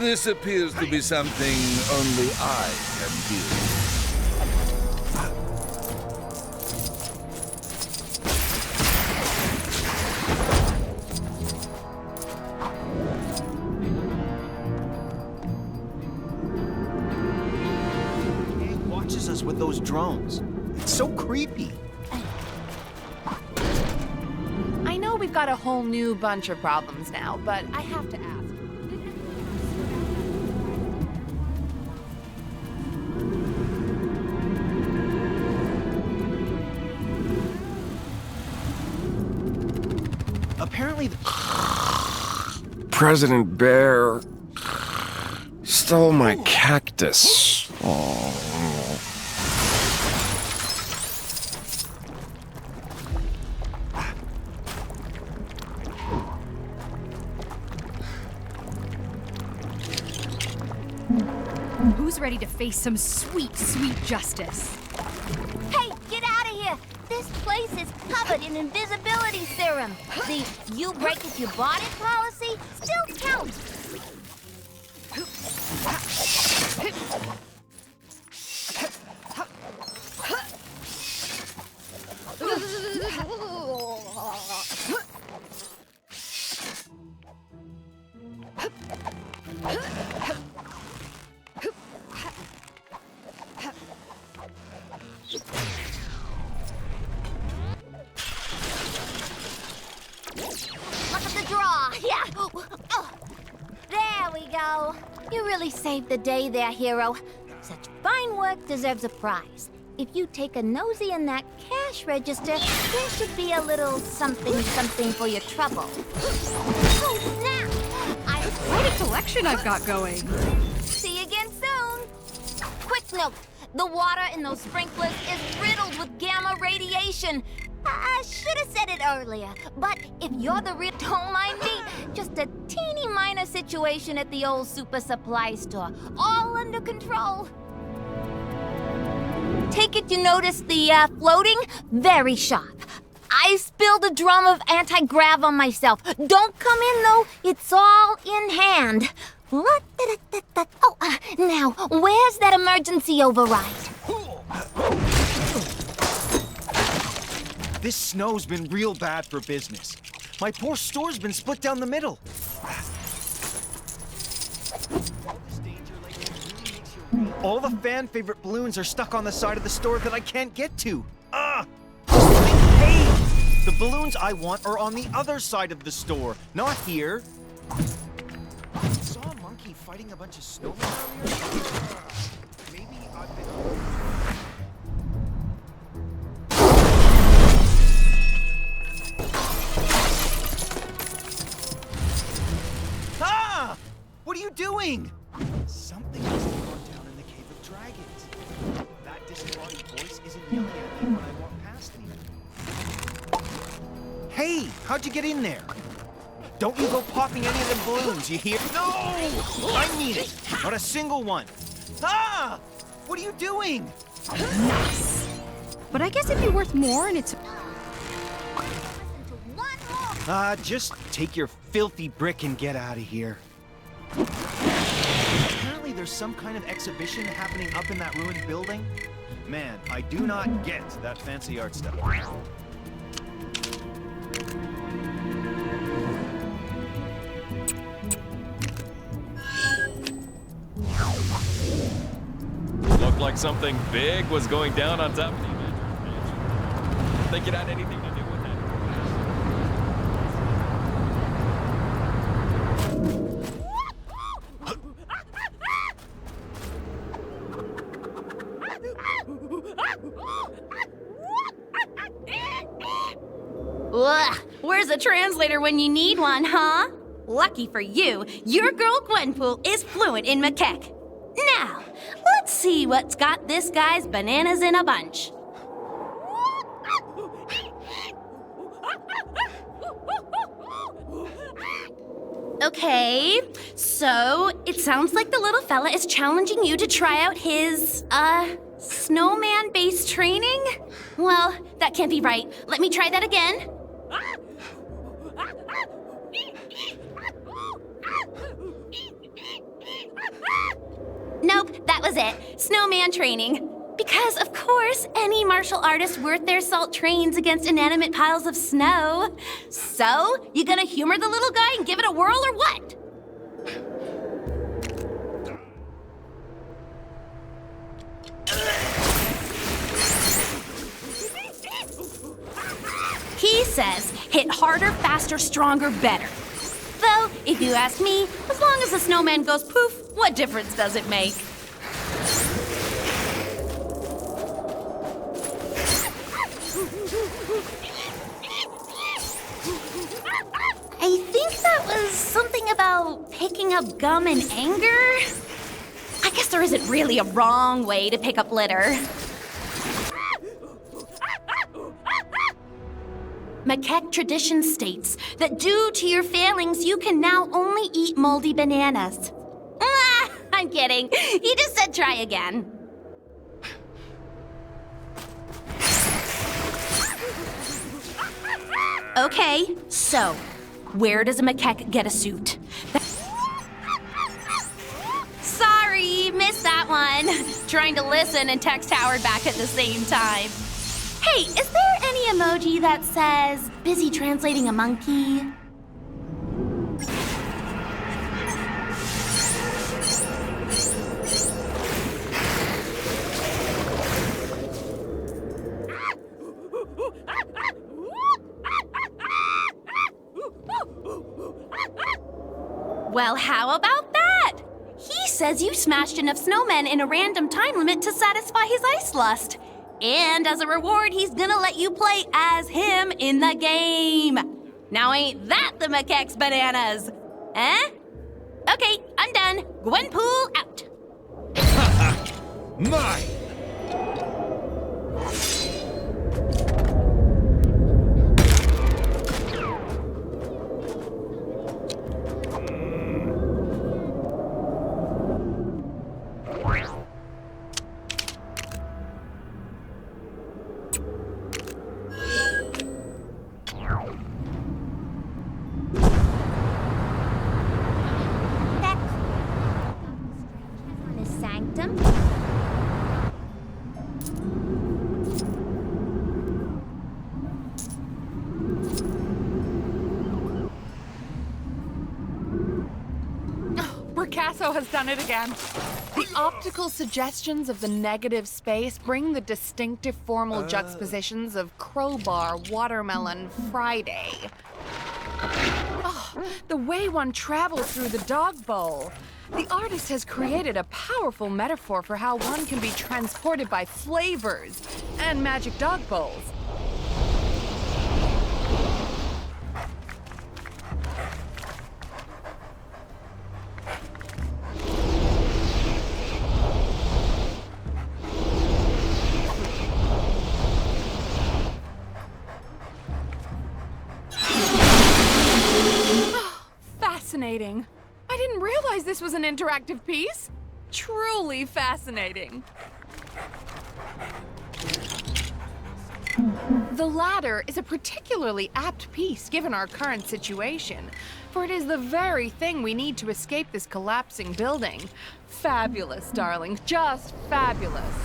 This appears to be something only I can do. Kang watches us with those drones. It's so creepy. I know we've got a whole new bunch of problems now, but I have to ask. Apparently, President Bear stole my cactus. Oh. Who's ready to face some sweet, sweet justice? Hey, get out of here! This place is covered in invisibility serum. The "you break if you bought it" policy still counts. Look at the draw. Yeah. Oh. There we go. You really saved the day there, hero. Such fine work deserves a prize. If you take a nosy in that cash register, there should be a little something for your trouble. Oh, snap! Quite a collection I've got going. See you again soon. Quick note. The water in those sprinklers is riddled with gamma radiation. I should have said it earlier, but if you're the real, don't mind me. Just a teeny minor situation at the old super supply store. All under control. Take it you noticed the floating? Very sharp. I spilled a drum of anti-grav on myself. Don't come in, though. It's all in hand. Oh, now, where's that emergency override? this snow's been real bad for business. My poor store's been split down the middle. All the fan-favorite balloons are stuck on the side of the store that I can't get to. Hey! The balloons I want are on the other side of the store, not here. I saw a monkey fighting a bunch of snowmen earlier. Maybe I've been... Ah! What are you doing? Something must have gone down in the Cave of Dragons. That disembodied voice isn't yelling at me when I walk past me. Hey, how'd you get in there? Don't you go popping any of them balloons, you hear? No! I mean it! Not a single one! Ah! What are you doing? Nice. But I guess it'd be worth more, and it's... Just take your filthy brick and get out of here. Apparently there's some kind of exhibition happening up in that ruined building. Man, I do not get that fancy art stuff. Looked like something big was going down on top of the event. Think it had anything to do with it? Ugh, where's a translator when you need one, huh? Lucky for you, your girl Gwenpool is fluent in macaque. Now, let's see what's got this guy's bananas in a bunch. Okay, so it sounds like the little fella is challenging you to try out his, snowman-based training? Well, that can't be right. Let me try that again. Nope, that was it. Snowman training. Because, of course, any martial artist worth their salt trains against inanimate piles of snow. So, you gonna humor the little guy and give it a whirl or what? He says, hit harder, faster, stronger, better. Though, if you ask me, as long as the snowman goes poof, what difference does it make? I think that was something about picking up gum in anger? I guess there isn't really a wrong way to pick up litter. Macaque tradition states that due to your failings, you can now only eat moldy bananas. I'm kidding. He just said try again. Okay, so where does a macaque get a suit? Sorry, missed that one. Trying to listen and text Howard back at the same time. Hey, is there any emoji that says busy translating a monkey? Well, how about that? He says you smashed enough snowmen in a random time limit to satisfy his ice lust. And as a reward, he's gonna let you play as him in the game. Now ain't that the macaque's bananas? Eh? Okay, I'm done. Gwenpool out. Mine! Picasso has done it again. The optical suggestions of the negative space bring the distinctive formal juxtapositions of crowbar, watermelon, Friday. Oh, the way one travels through the dog bowl. The artist has created a powerful metaphor for how one can be transported by flavors and magic dog bowls. Fascinating. I didn't realize this was an interactive piece. Truly fascinating. The latter is a particularly apt piece given our current situation, for it is the very thing we need to escape this collapsing building. Fabulous, darling, just fabulous.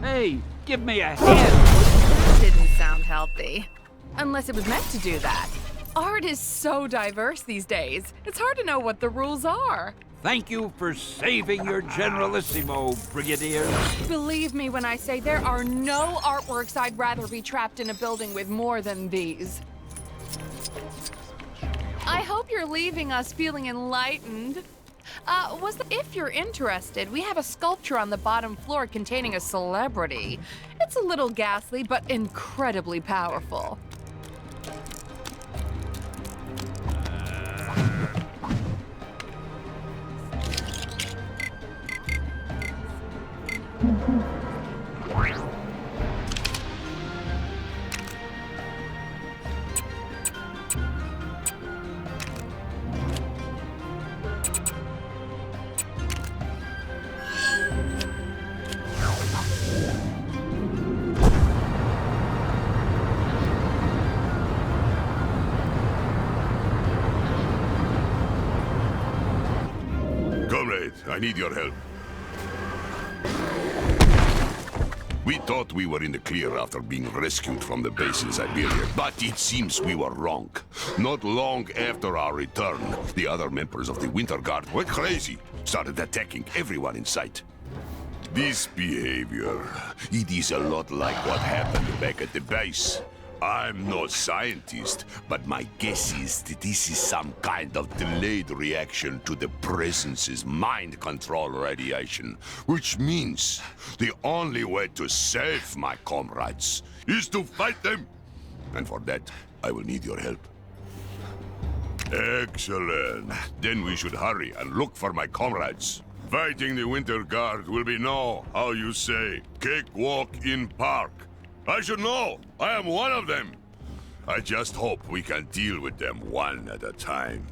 Hey, give me a hand. That didn't sound healthy. Unless it was meant to do that. Art is so diverse these days. It's hard to know what the rules are. Thank you for saving your Generalissimo, Brigadier. Believe me when I say there are no artworks I'd rather be trapped in a building with more than these. I hope you're leaving us feeling enlightened. If you're interested, we have a sculpture on the bottom floor containing a celebrity. It's a little ghastly, but incredibly powerful. Comrades, I need your help. We thought we were in the clear after being rescued from the base in Siberia, but it seems we were wrong. Not long after our return, the other members of the Winter Guard went crazy, started attacking everyone in sight. This behavior, it is a lot like what happened back at the base. I'm no scientist, but my guess is that this is some kind of delayed reaction to the Presence's mind control radiation, which means the only way to save my comrades is to fight them. And for that, I will need your help. Excellent. Then we should hurry and look for my comrades. Fighting the Winter Guard will be how you say, cakewalk in park. I should know. I am one of them. I just hope we can deal with them one at a time.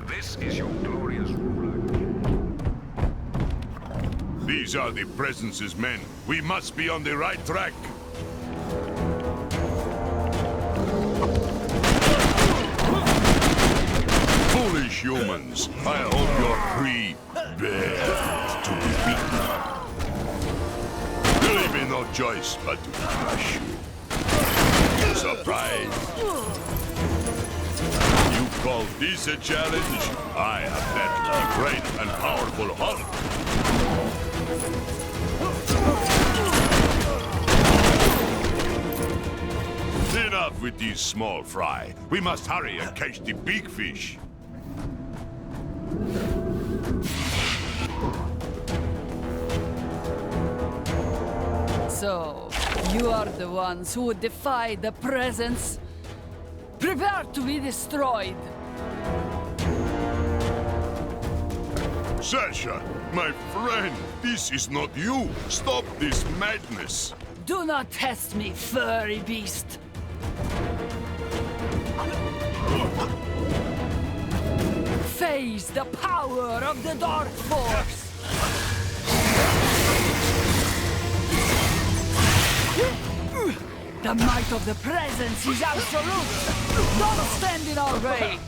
This is your glorious ruler. These are the Presence's men. We must be on the right track. Foolish humans, I hope you're prepared to be beaten. There will be no choice but to crush you. Surprise! You call this a challenge? I have battled the great and powerful Hulk. Enough with these small fry. We must hurry and catch the big fish. So, you are the ones who would defy the Presence? Prepare to be destroyed! Sasha, my friend, this is not you. Stop this madness. Do not test me, furry beast! Face the power of the Dark Force! The might of the Presence is absolute! Don't stand in our way!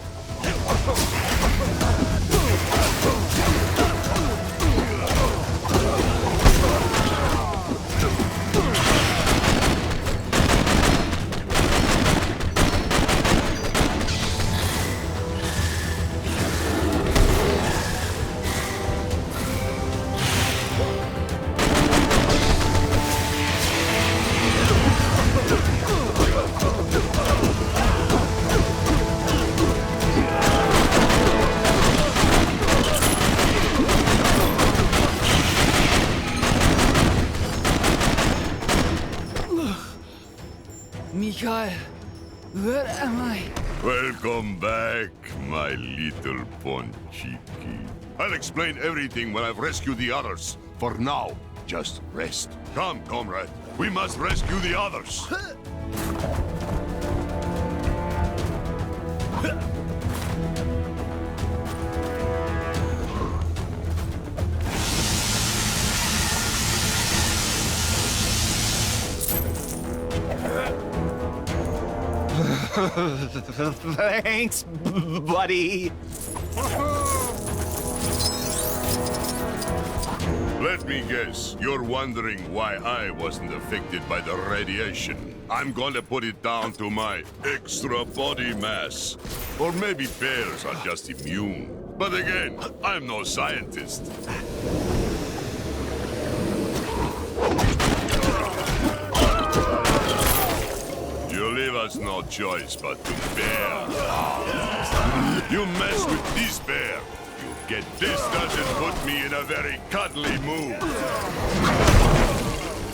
Mikhail, where am I? Welcome back, my little Ponchiki. I'll explain everything when I've rescued the others. For now, just rest. Come, comrade. We must rescue the others. Thanks, buddy. Let me guess, you're wondering why I wasn't affected by the radiation. I'm going to put it down to my extra body mass. Or maybe bears are just immune. But again, I'm no scientist. You leave us no choice but to bear. You mess with this bear, you get this doesn't put me in a very cuddly mood.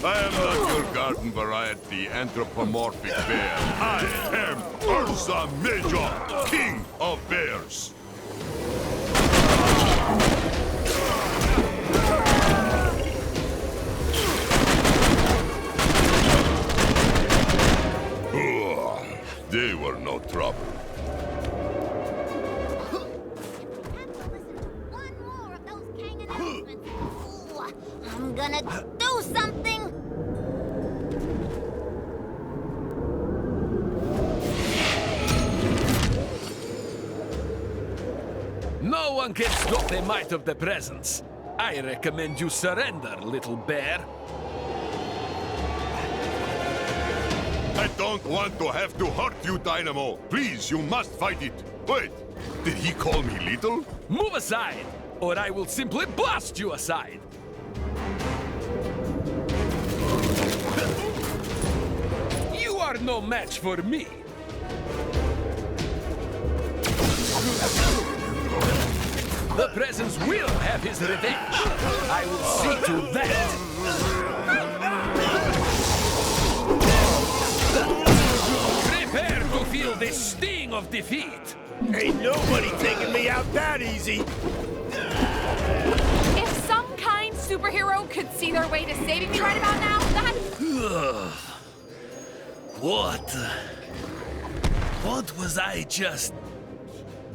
I am not your garden variety anthropomorphic bear. I am Ursa Major, king of bears. They were no trouble. One more of those Kang announcements. Ooh, I'm gonna do something. No one can stop the might of the presence. I recommend you surrender, little bear. I don't want to have to hurt you, Dynamo. Please, you must fight it. Wait, did he call me little? Move aside, or I will simply blast you aside. You are no match for me. The presence will have his revenge. I will see to that. Prepare to feel the sting of defeat. Ain't nobody taking me out that easy. If some kind superhero could see their way to saving me right about now, that... What was I just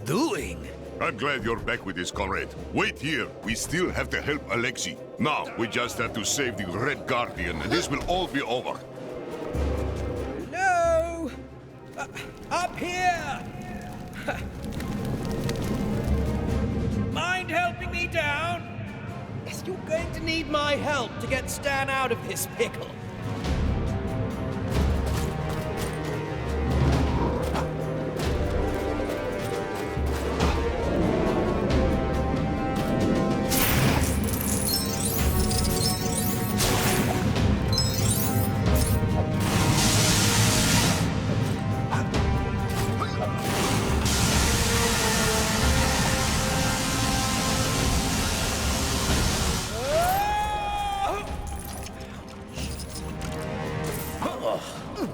doing? I'm glad you're back with this, comrade. Wait here. We still have to help Alexei. Now, we just have to save the Red Guardian, and this will all be over. No! Up here! Mind helping me down? Yes, you're going to need my help to get Stan out of this pickle.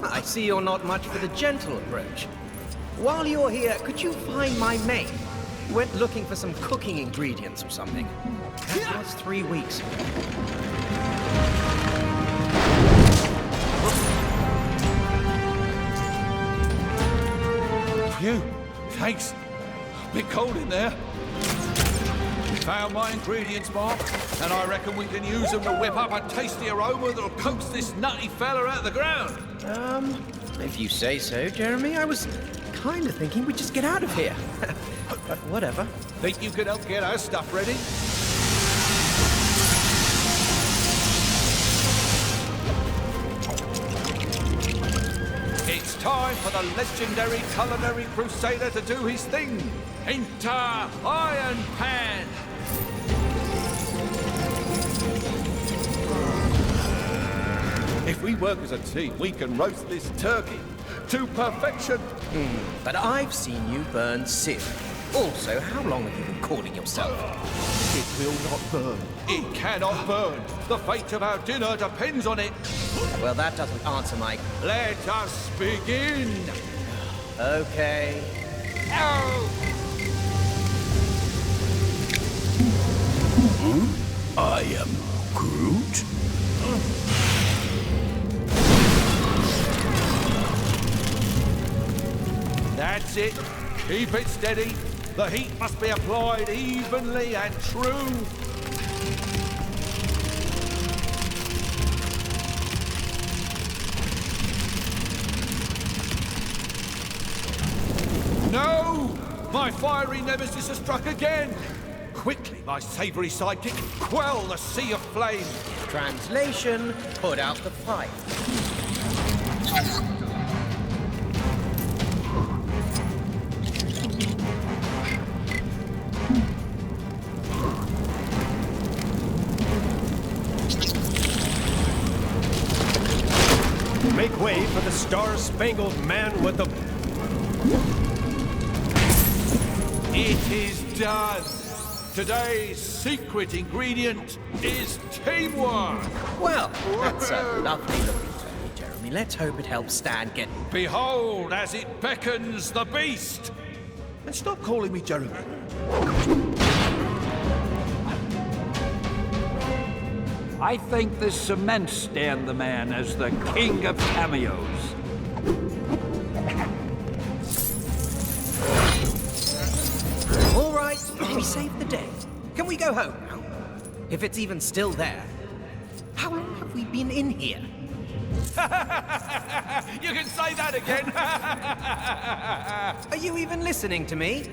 I see you're not much for the gentle approach. While you're here, could you find my mate? He went looking for some cooking ingredients or something. That was 3 weeks ago. Phew, thanks. Bit cold in there. Found my ingredients, Mark, and I reckon we can use them to whip up a tasty aroma that'll coax this nutty fella out of the ground. If you say so, Jeremy. I was kind of thinking we'd just get out of here. But whatever. Think you could help get our stuff ready? It's time for the legendary culinary crusader to do his thing. Enter Iron Pan. If we work as a team, we can roast this turkey to perfection. But I've seen you burn cereal. Also, how long have you been calling yourself? It will not burn. It cannot burn. The fate of our dinner depends on it. Well, that doesn't answer my... Let us begin. Okay. I am Groot. That's it. Keep it steady. The heat must be applied evenly and true. No! My fiery nemesis has struck again. Quickly, my savory sidekick, quell the sea of flame. Translation, put out the fire. Make way for the Star-Spangled Man with the... It is done. Today's secret ingredient is teamwork. Well, that's a lovely looking turkey, Jeremy. Let's hope it helps Stan get... Behold as it beckons the beast. And stop calling me Jeremy. I think this cements Stan the Man as the king of cameos. All right, we saved the day. Can we go home now? If it's even still there. How long have we been in here? You can say that again. Are you even listening to me?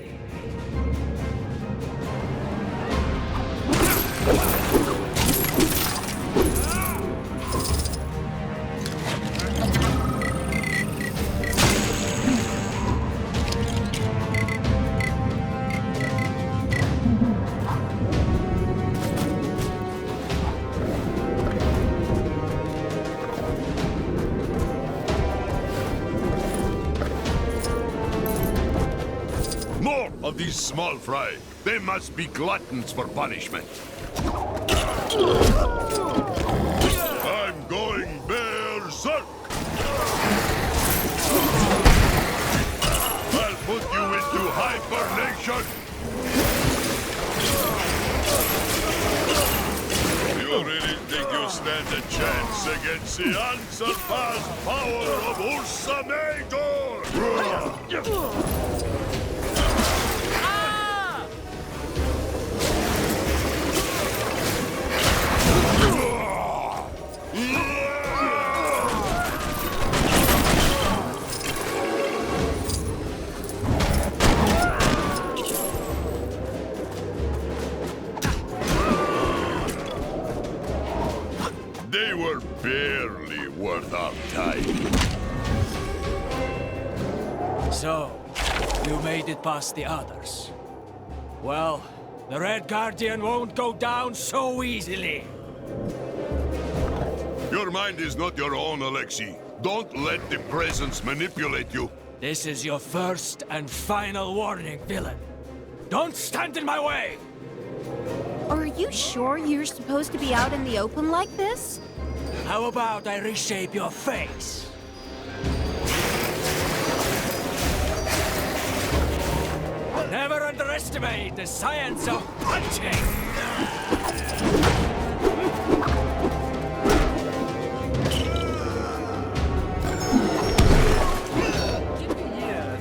these small fry. They must be gluttons for punishment. I'm going berserk! I'll put you into hibernation! You really think you stand a chance against the unsurpassed power of Ursa Major? They were barely worth our time. So, you made it past the others. Well, the Red Guardian won't go down so easily. Your mind is not your own, Alexei. Don't let the presence manipulate you. This is your first and final warning, villain. Don't stand in my way! Are you sure you're supposed to be out in the open like this? How about I reshape your face? Never underestimate the science of punching!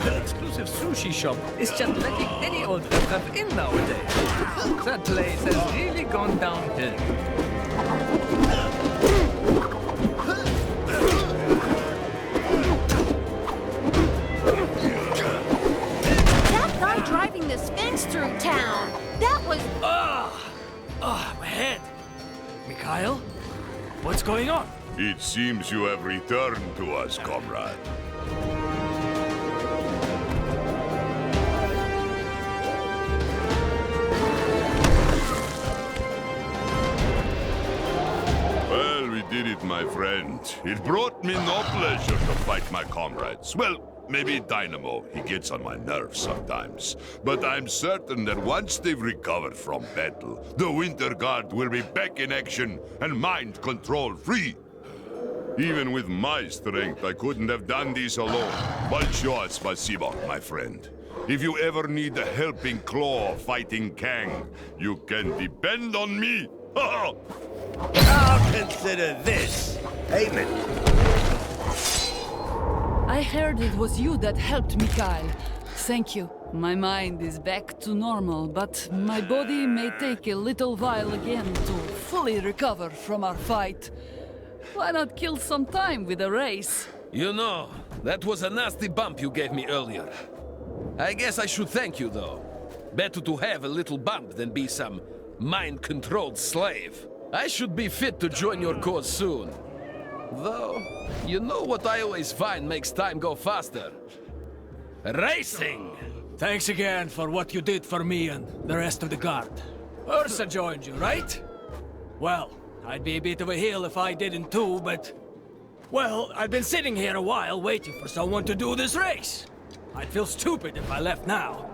The exclusive sushi shop is just letting any old stuff in nowadays. That place has really gone downhill. That guy driving the Sphinx through town, that was... My head. Mikhail? What's going on? It seems you have returned to us, comrade. Well, we did it, my friend. It brought me no pleasure to fight my comrades. Well, maybe Dynamo. He gets on my nerves sometimes. But I'm certain that once they've recovered from battle, the Winter Guard will be back in action and mind control free. Even with my strength, I couldn't have done this alone. Большое спасибо, my friend. If you ever need a helping claw fighting Kang, you can depend on me. I'll consider this payment. I heard it was you that helped Mikhail. Thank you. My mind is back to normal, but my body may take a little while again to fully recover from our fight. Why not kill some time with a race? You know, that was a nasty bump you gave me earlier. I guess I should thank you, though. Better to have a little bump than be some mind-controlled slave. I should be fit to join your cause soon. Though, you know what I always find makes time go faster? Racing! Thanks again for what you did for me and the rest of the guard. Ursa joined you, right? Well, I'd be a bit of a heel if I didn't too, but... Well, I've been sitting here a while waiting for someone to do this race. I'd feel stupid if I left now.